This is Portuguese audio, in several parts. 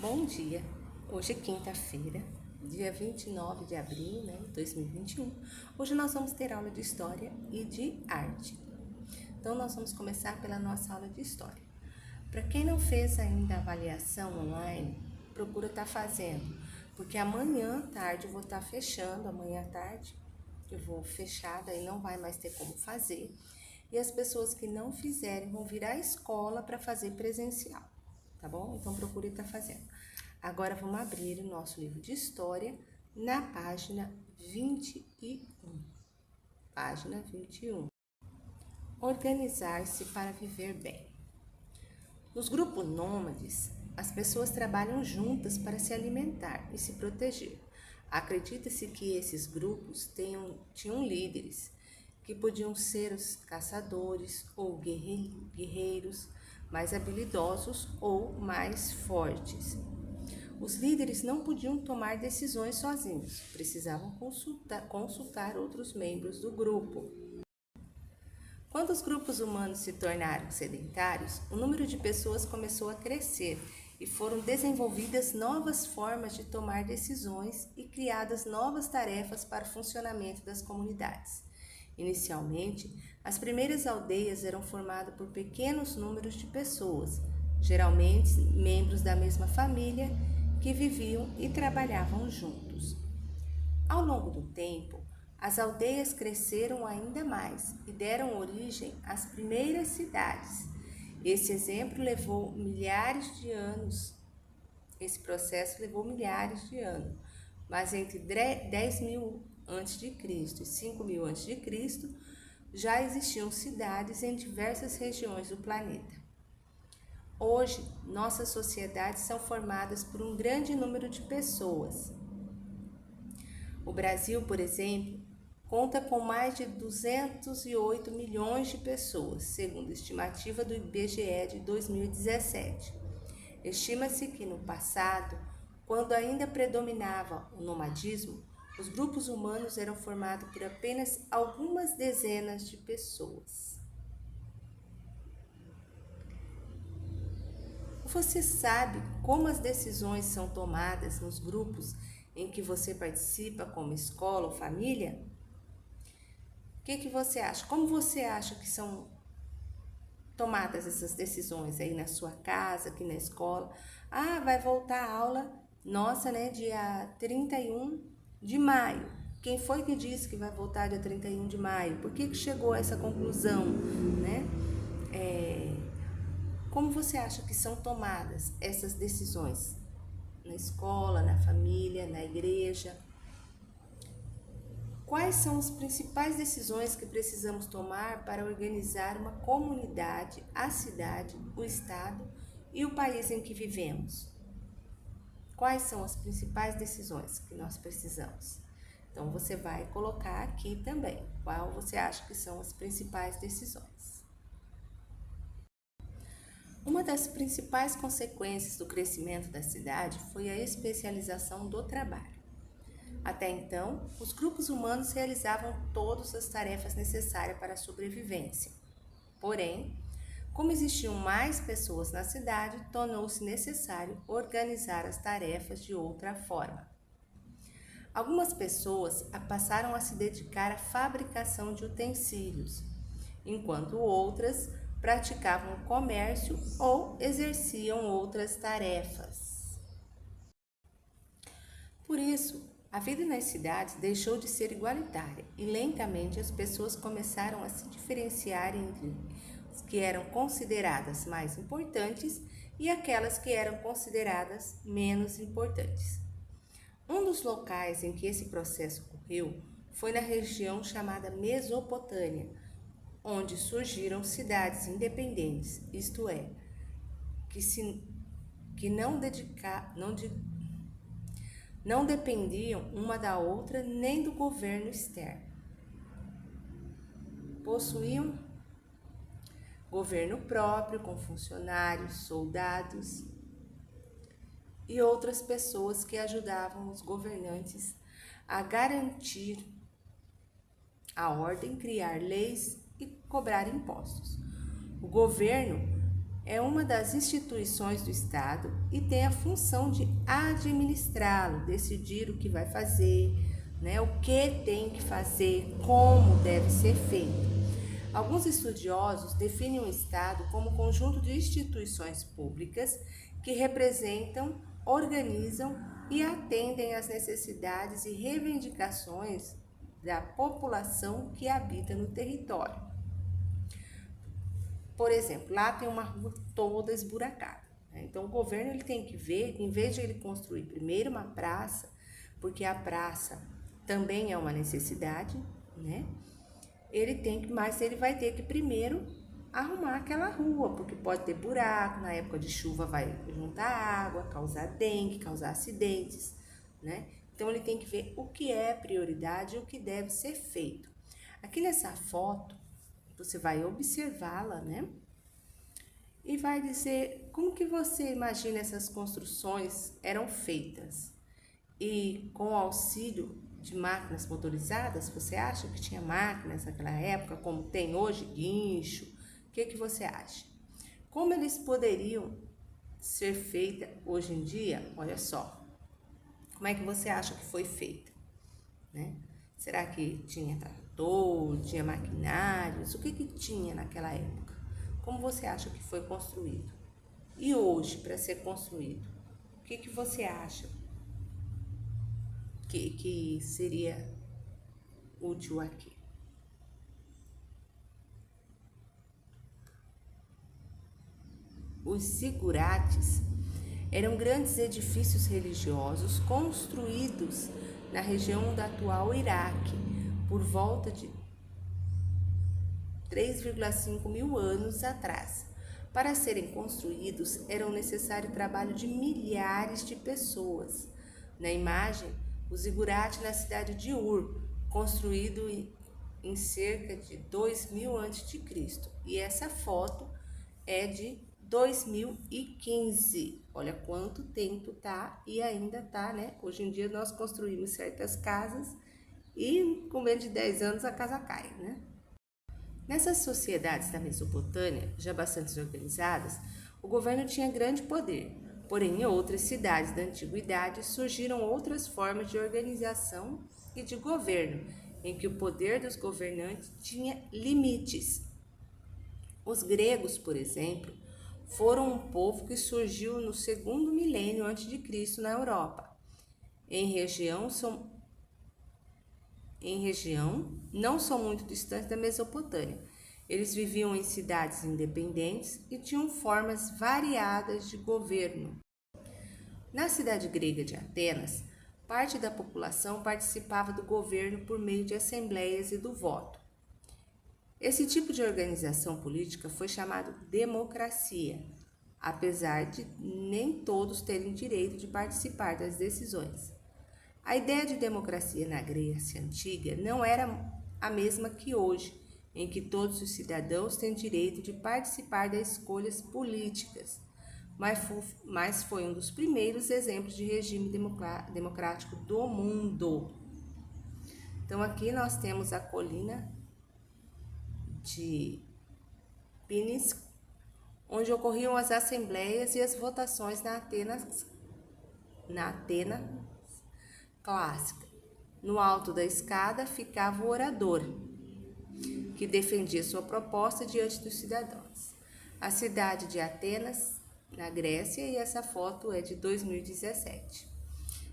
Bom dia, hoje é quinta-feira, dia 29 de abril, de 2021. Hoje nós vamos ter aula de História e de Arte. Então, nós vamos começar pela nossa aula de História. Para quem não fez ainda a avaliação online, procura estar fazendo, porque amanhã à tarde eu vou estar fechando, amanhã à tarde eu vou fechar, daí não vai mais ter como fazer. E as pessoas que não fizerem vão vir à escola para fazer presencial, tá bom? Então, procure estar fazendo. Agora, vamos abrir o nosso livro de História na página 21. Página 21. Organizar-se para viver bem. Nos grupos nômades, as pessoas trabalham juntas para se alimentar e se proteger. Acredita-se que esses grupos tinham líderes, que podiam ser os caçadores ou guerreiros mais habilidosos ou mais fortes. Os líderes não podiam tomar decisões sozinhos, precisavam consultar outros membros do grupo. Quando os grupos humanos se tornaram sedentários, o número de pessoas começou a crescer e foram desenvolvidas novas formas de tomar decisões e criadas novas tarefas para o funcionamento das comunidades. Inicialmente, as primeiras aldeias eram formadas por pequenos números de pessoas, geralmente membros da mesma família, que viviam e trabalhavam juntos. Ao longo do tempo, as aldeias cresceram ainda mais e deram origem às primeiras cidades. Esse processo levou milhares de anos, mas entre 10.000 a.C. e 5.000 a.C. já existiam cidades em diversas regiões do planeta. Hoje, nossas sociedades são formadas por um grande número de pessoas. O Brasil, por exemplo, conta com mais de 208 milhões de pessoas, segundo a estimativa do IBGE de 2017. Estima-se que no passado, quando ainda predominava o nomadismo, os grupos humanos eram formados por apenas algumas dezenas de pessoas. Você sabe como as decisões são tomadas nos grupos em que você participa, como escola ou família? O que você acha? Como você acha que são tomadas essas decisões aí na sua casa, aqui na escola? Ah, vai voltar a aula, dia 31 de maio. Quem foi que disse que vai voltar dia 31 de maio? Por que chegou a essa conclusão, né? Como você acha que são tomadas essas decisões? Na escola, na família, na igreja? Quais são as principais decisões que precisamos tomar para organizar uma comunidade, a cidade, o estado e o país em que vivemos? Quais são as principais decisões que nós precisamos? Então, você vai colocar aqui também qual você acha que são as principais decisões. Uma das principais consequências do crescimento da cidade foi a especialização do trabalho. Até então, os grupos humanos realizavam todas as tarefas necessárias para a sobrevivência. Porém, como existiam mais pessoas na cidade, tornou-se necessário organizar as tarefas de outra forma. Algumas pessoas passaram a se dedicar à fabricação de utensílios, enquanto outras praticavam o comércio ou exerciam outras tarefas. Por isso, a vida nas cidades deixou de ser igualitária e lentamente as pessoas começaram a se diferenciar entre as que eram consideradas mais importantes e aquelas que eram consideradas menos importantes. Um dos locais em que esse processo ocorreu foi na região chamada Mesopotâmia, onde surgiram cidades independentes, isto é, que não dependiam uma da outra nem do governo externo. Possuíam governo próprio, com funcionários, soldados e outras pessoas que ajudavam os governantes a garantir a ordem, criar leis e cobrar impostos. O governo é uma das instituições do Estado e tem a função de administrá-lo, decidir o que vai fazer, né, o que tem que fazer, como deve ser feito. Alguns estudiosos definem o Estado como um conjunto de instituições públicas que representam, organizam e atendem às necessidades e reivindicações da população que habita no território. Por exemplo, lá tem uma rua toda esburacada, né? Então o governo ele tem que ver, em vez de ele construir primeiro uma praça, porque a praça também é uma necessidade, né? Mas ele vai ter que primeiro arrumar aquela rua, porque pode ter buraco, na época de chuva vai juntar água, causar dengue, causar acidentes, né? Então ele tem que ver o que é prioridade e o que deve ser feito. Aqui nessa foto, você vai observá-la, né? E vai dizer como que você imagina essas construções eram feitas. E com o auxílio de máquinas motorizadas, você acha que tinha máquinas naquela época, como tem hoje, guincho? O que você acha? Como eles poderiam ser feitas hoje em dia? Olha só, como é que você acha que foi feita, né? Será que tinha trator, tinha maquinários? O que tinha naquela época? Como você acha que foi construído? E hoje, para ser construído, o que você acha que seria útil aqui? Os zigurates eram grandes edifícios religiosos construídos na região do atual Iraque por volta de 3,5 mil anos atrás. Para serem construídos, era necessário o trabalho de milhares de pessoas. Na imagem, o zigurate na cidade de Ur, construído em cerca de 2000 a.C. E essa foto é de 2015. Olha quanto tempo tá e ainda tá, né? Hoje em dia nós construímos certas casas e com menos de 10 anos a casa cai, né? Nessas sociedades da Mesopotâmia, já bastante organizadas, o governo tinha grande poder. Porém, em outras cidades da antiguidade surgiram outras formas de organização e de governo, em que o poder dos governantes tinha limites. Os gregos, por exemplo, foram um povo que surgiu no segundo milênio antes de Cristo na Europa. Em região não são muito distantes da Mesopotâmia. Eles viviam em cidades independentes e tinham formas variadas de governo. Na cidade grega de Atenas, parte da população participava do governo por meio de assembleias e do voto. Esse tipo de organização política foi chamado democracia, apesar de nem todos terem direito de participar das decisões. A ideia de democracia na Grécia Antiga não era a mesma que hoje, em que todos os cidadãos têm direito de participar das escolhas políticas, mas foi um dos primeiros exemplos de regime democrático do mundo. Então aqui nós temos a colina de Pnis, onde ocorriam as assembleias e as votações na Atena clássica. No alto da escada ficava o orador, que defendia sua proposta diante dos cidadãos. A cidade de Atenas, na Grécia, e essa foto é de 2017.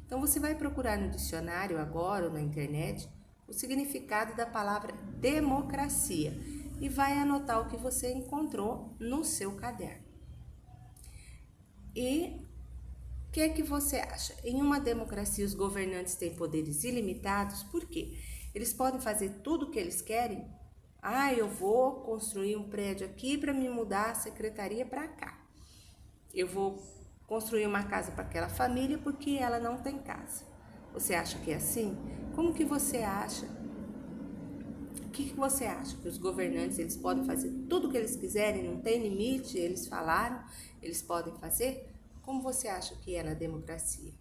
Então você vai procurar no dicionário agora ou na internet o significado da palavra democracia e vai anotar o que você encontrou no seu caderno. E o que você acha? Em uma democracia, os governantes têm poderes ilimitados, por quê? Eles podem fazer tudo o que eles querem? Eu vou construir um prédio aqui para me mudar a secretaria para cá. Eu vou construir uma casa para aquela família porque ela não tem casa. Você acha que é assim? Como que você acha? O que você acha? Que os governantes eles podem fazer tudo o que eles quiserem, não tem limite, eles falaram, eles podem fazer? Como você acha que é na democracia?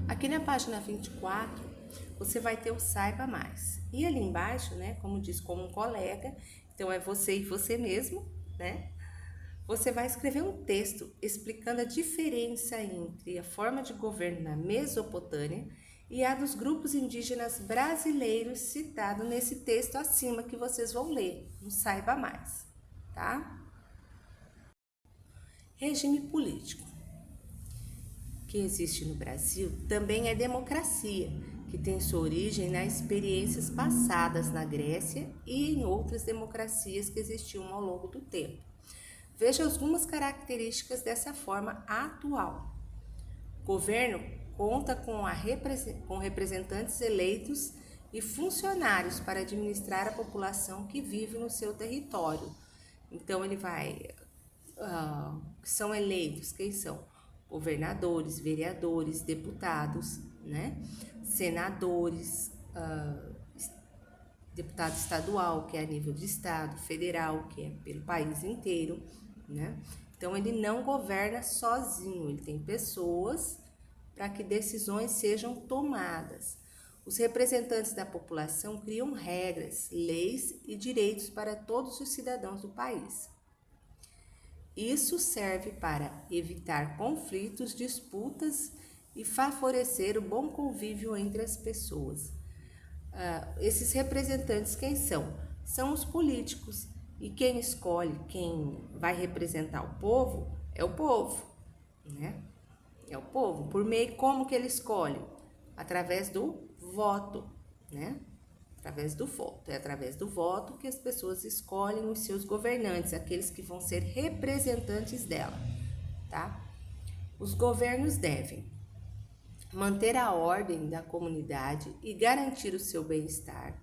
Aqui na página 24, você vai ter o Saiba Mais. E ali embaixo, né, como diz como um colega, então é você e você mesmo, né? Você vai escrever um texto explicando a diferença entre a forma de governo na Mesopotâmia e a dos grupos indígenas brasileiros citado nesse texto acima que vocês vão ler, no Saiba Mais, tá? Regime político que existe no Brasil também é democracia, que tem sua origem nas experiências passadas na Grécia e em outras democracias que existiam ao longo do tempo. Veja algumas características dessa forma atual. O governo conta com representantes eleitos e funcionários para administrar a população que vive no seu território. Então, são eleitos, quem são? Governadores, vereadores, deputados, né? Senadores, deputado estadual, que é a nível de estado, federal, que é pelo país inteiro, né? Então, ele não governa sozinho, ele tem pessoas para que decisões sejam tomadas. Os representantes da população criam regras, leis e direitos para todos os cidadãos do país. Isso serve para evitar conflitos, disputas e favorecer o bom convívio entre as pessoas. Esses representantes quem são? São os políticos. E quem escolhe quem vai representar o povo é o povo, né? É o povo. Por meio como que ele escolhe? Através do voto, né? Através do voto. É através do voto que as pessoas escolhem os seus governantes, aqueles que vão ser representantes dela, tá? Os governos devem manter a ordem da comunidade e garantir o seu bem-estar,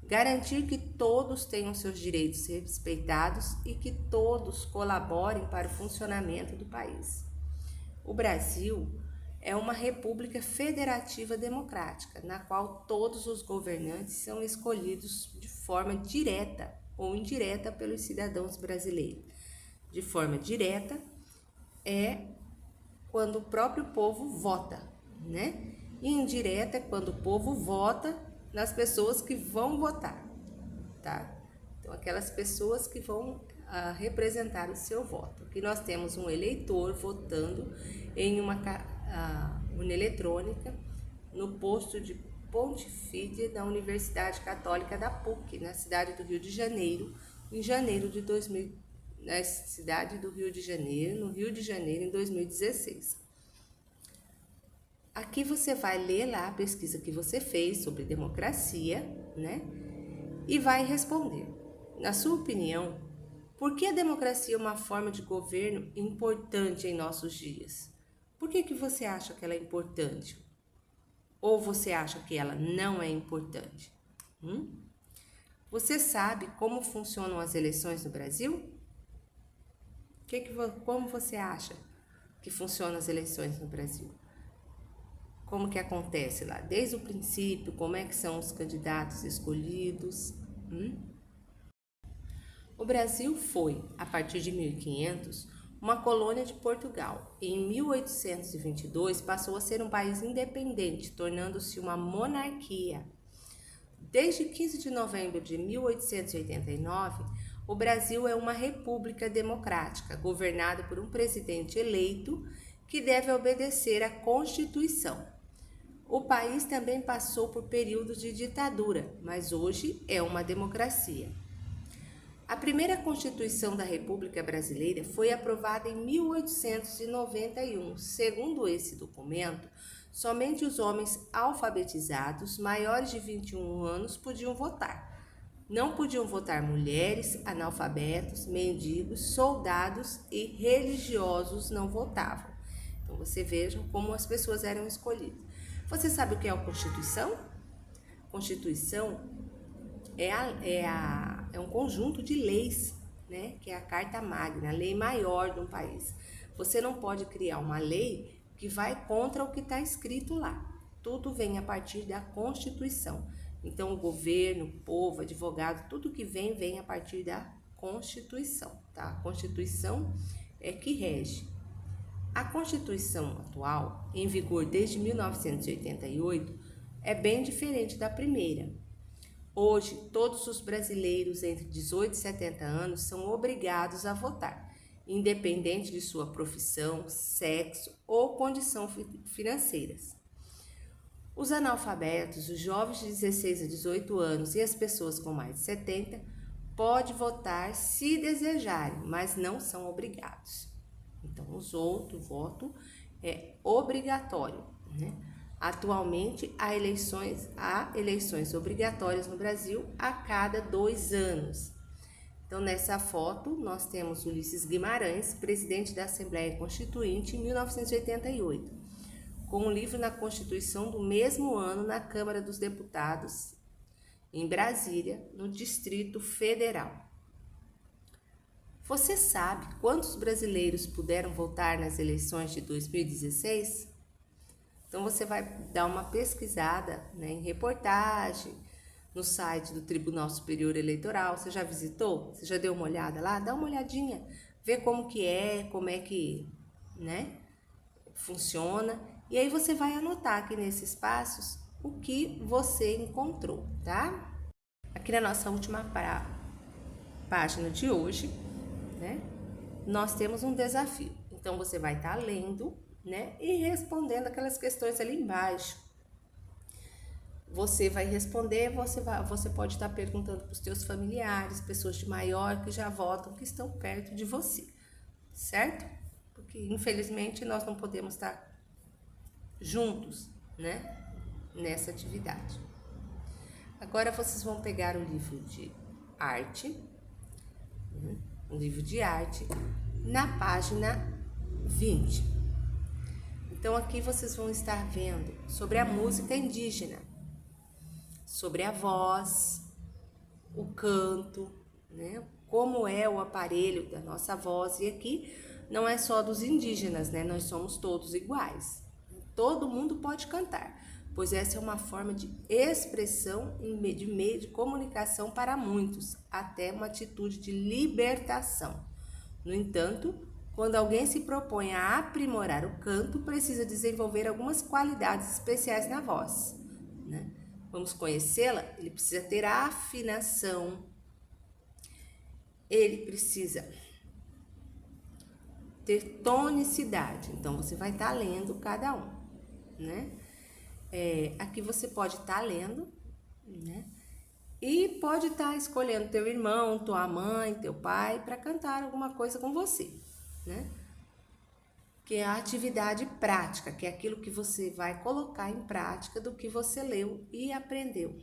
garantir que todos tenham seus direitos respeitados e que todos colaborem para o funcionamento do país. O Brasil é uma república federativa democrática, na qual todos os governantes são escolhidos de forma direta ou indireta pelos cidadãos brasileiros. De forma direta é quando o próprio povo vota, né? E indireta é quando o povo vota nas pessoas que vão votar, tá? Então, aquelas pessoas que vão representar o seu voto. Aqui nós temos um eleitor votando em uma urna eletrônica no posto de Pontifícia da Universidade Católica da PUC, na cidade do Rio de Janeiro, em janeiro de 2000, na cidade do Rio de Janeiro, no Rio de Janeiro, em 2016. Aqui você vai ler lá a pesquisa que você fez sobre democracia, né? E vai responder. Na sua opinião, por que a democracia é uma forma de governo importante em nossos dias? Por que você acha que ela é importante? Ou você acha que ela não é importante? Você sabe como funcionam as eleições no Brasil? Como você acha que funcionam as eleições no Brasil? Como que acontece lá? Desde o princípio, como é que são os candidatos escolhidos? O Brasil foi, a partir de 1500, uma colônia de Portugal e em 1822 passou a ser um país independente, tornando-se uma monarquia. Desde 15 de novembro de 1889, o Brasil é uma república democrática, governada por um presidente eleito que deve obedecer à Constituição. O país também passou por períodos de ditadura, mas hoje é uma democracia. A primeira Constituição da República Brasileira foi aprovada em 1891. Segundo esse documento, somente os homens alfabetizados maiores de 21 anos podiam votar. Não podiam votar mulheres, analfabetos, mendigos, soldados e religiosos não votavam. Então, você veja como as pessoas eram escolhidas. Você sabe o que é a Constituição? Constituição é um conjunto de leis, né? Que é a Carta Magna, a lei maior de um país. Você não pode criar uma lei que vai contra o que está escrito lá. Tudo vem a partir da Constituição. Então, o governo, o povo, advogado, tudo que vem a partir da Constituição, tá? A Constituição é que rege. A Constituição atual, em vigor desde 1988, é bem diferente da primeira. Hoje, todos os brasileiros entre 18 e 70 anos são obrigados a votar. independente de sua profissão, sexo ou condição financeiras. Os analfabetos, os jovens de 16 a 18 anos e as pessoas com mais de 70 podem votar se desejarem, mas não são obrigados. Então, o voto é obrigatório, né? Atualmente, há eleições obrigatórias no Brasil a cada 2 anos. Então, nessa foto, nós temos Ulisses Guimarães, presidente da Assembleia Constituinte em 1988, com um livro na Constituição do mesmo ano na Câmara dos Deputados, em Brasília, no Distrito Federal. Você sabe quantos brasileiros puderam votar nas eleições de 2016? Então, você vai dar uma pesquisada, né, em reportagem, no site do Tribunal Superior Eleitoral. Você já visitou? Você já deu uma olhada lá? Dá uma olhadinha, vê como é que, né, funciona. E aí você vai anotar aqui nesses passos o que você encontrou, tá? Aqui na nossa última página de hoje, né, nós temos um desafio. Então, você vai estar lendo, né, e respondendo aquelas questões ali embaixo. Você vai responder, você pode estar perguntando para os teus familiares, pessoas de maior que já votam, que estão perto de você, certo? Porque, infelizmente, nós não podemos estar juntos, né, nessa atividade. Agora, vocês vão pegar o livro de arte, na página 20. Então, aqui vocês vão estar vendo sobre a música indígena, sobre a voz, o canto, né? Como é o aparelho da nossa voz. E aqui não é só dos indígenas, né? Nós somos todos iguais. Todo mundo pode cantar, pois essa é uma forma de expressão de meio de comunicação para muitos, até uma atitude de libertação. No entanto, quando alguém se propõe a aprimorar o canto, precisa desenvolver algumas qualidades especiais na voz, né? Vamos conhecê-la? Ele precisa ter a afinação, ele precisa ter tonicidade. Então, você vai estar lendo cada um, né? Aqui você pode estar lendo, né? E pode estar escolhendo teu irmão, tua mãe, teu pai para cantar alguma coisa com você, né? Que é a atividade prática, que é aquilo que você vai colocar em prática do que você leu e aprendeu.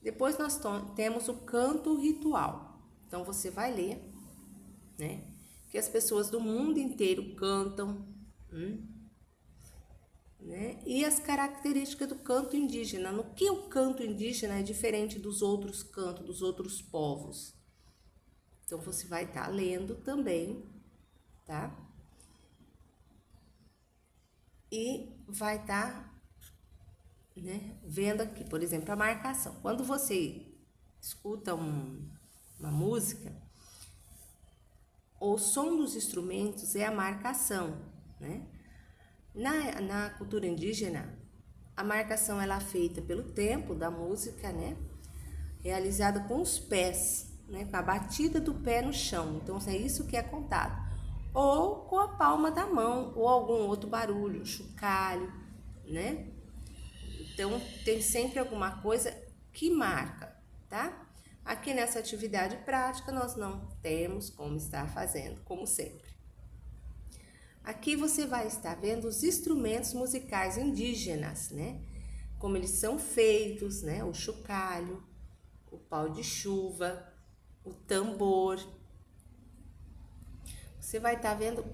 Depois nós temos o canto ritual. Então você vai ler, né, que as pessoas do mundo inteiro cantam, né, e as características do canto indígena. No que o canto indígena é diferente dos outros cantos, dos outros povos. Então você vai estar lendo também, tá? E vai estar, né, vendo aqui, por exemplo, a marcação. Quando você escuta uma música, o som dos instrumentos é a marcação, né? Na cultura indígena, a marcação ela é feita pelo tempo da música, né? Realizada com os pés, né? Com a batida do pé no chão. Então, é isso que é contado. Ou com a palma da mão, ou algum outro barulho, chocalho, né? Então, tem sempre alguma coisa que marca, tá? Aqui nessa atividade prática, nós não temos como estar fazendo, como sempre. Aqui você vai estar vendo os instrumentos musicais indígenas, né? Como eles são feitos, né? O chocalho, o pau de chuva, o tambor. Você vai estar vendo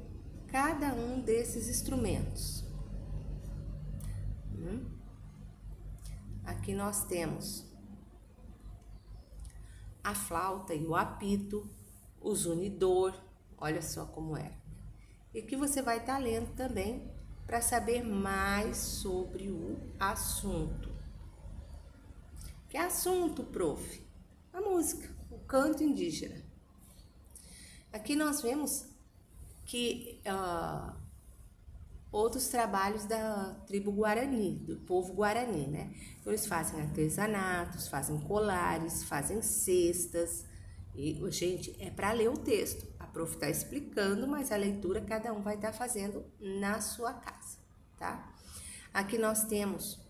cada um desses instrumentos. Aqui nós temos a flauta e o apito, o zunidor, olha só como é. E aqui você vai estar lendo também para saber mais sobre o assunto. Que assunto, prof? A música, o canto indígena. Aqui nós vemos que outros trabalhos da tribo Guarani, do povo Guarani, né? Então, eles fazem artesanatos, fazem colares, fazem cestas E, gente, é para ler o texto. A prof está explicando, mas a leitura cada um vai estar fazendo na sua casa, tá? Aqui nós temos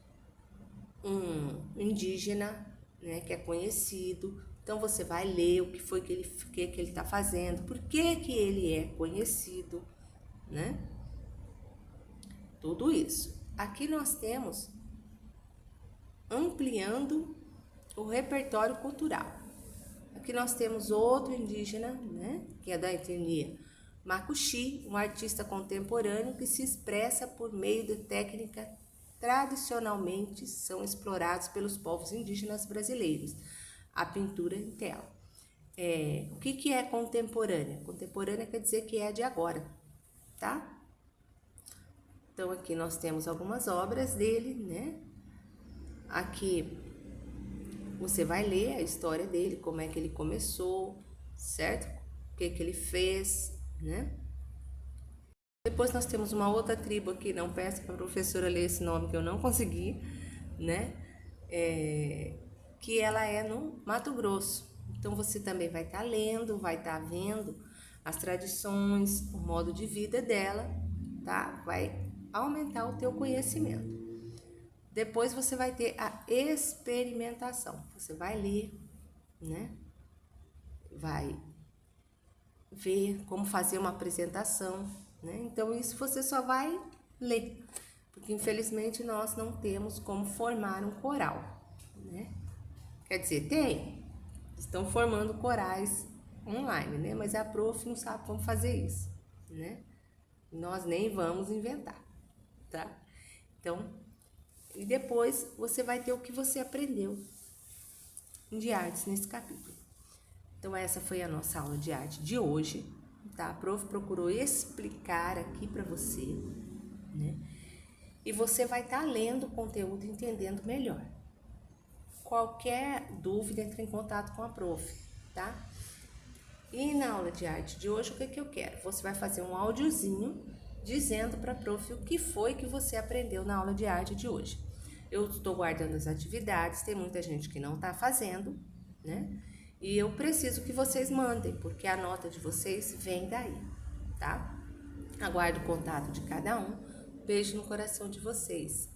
um indígena, né, que é conhecido. Então você vai ler o que foi que ele está fazendo, por que ele é conhecido, né? Tudo isso. Aqui nós temos ampliando o repertório cultural. Aqui nós temos outro indígena, né, que é da etnia Macuxi, um artista contemporâneo que se expressa por meio de técnicas tradicionalmente são explorados pelos povos indígenas brasileiros, a pintura em tela. O que é contemporânea? Contemporânea quer dizer que é de agora, tá? Então aqui nós temos algumas obras dele, né? Aqui você vai ler a história dele, como é que ele começou, certo? O que ele fez, né? Depois nós temos uma outra tribo aqui, não peço para a professora ler esse nome que eu não consegui, né? Que ela é no Mato Grosso. Então você também vai estar lendo, vai estar vendo as tradições, o modo de vida dela, tá? Vai aumentar o teu conhecimento. Depois você vai ter a experimentação. Você vai ler, né? Vai ver como fazer uma apresentação, né? Então isso você só vai ler, porque infelizmente nós não temos como formar um coral, né? Quer dizer, estão formando corais online, né? Mas a prof não sabe como fazer isso, né? Nós nem vamos inventar, tá? Então, e depois você vai ter o que você aprendeu de artes nesse capítulo. Então essa foi a nossa aula de arte de hoje, tá? A prof procurou explicar aqui para você, né? E você vai estar lendo o conteúdo e entendendo melhor. Qualquer dúvida, entre em contato com a prof, tá? E na aula de arte de hoje, o que eu quero? Você vai fazer um áudiozinho dizendo para a prof o que foi que você aprendeu na aula de arte de hoje. Eu estou guardando as atividades, tem muita gente que não está fazendo, né? E eu preciso que vocês mandem, porque a nota de vocês vem daí, tá? Aguardo o contato de cada um. Beijo no coração de vocês.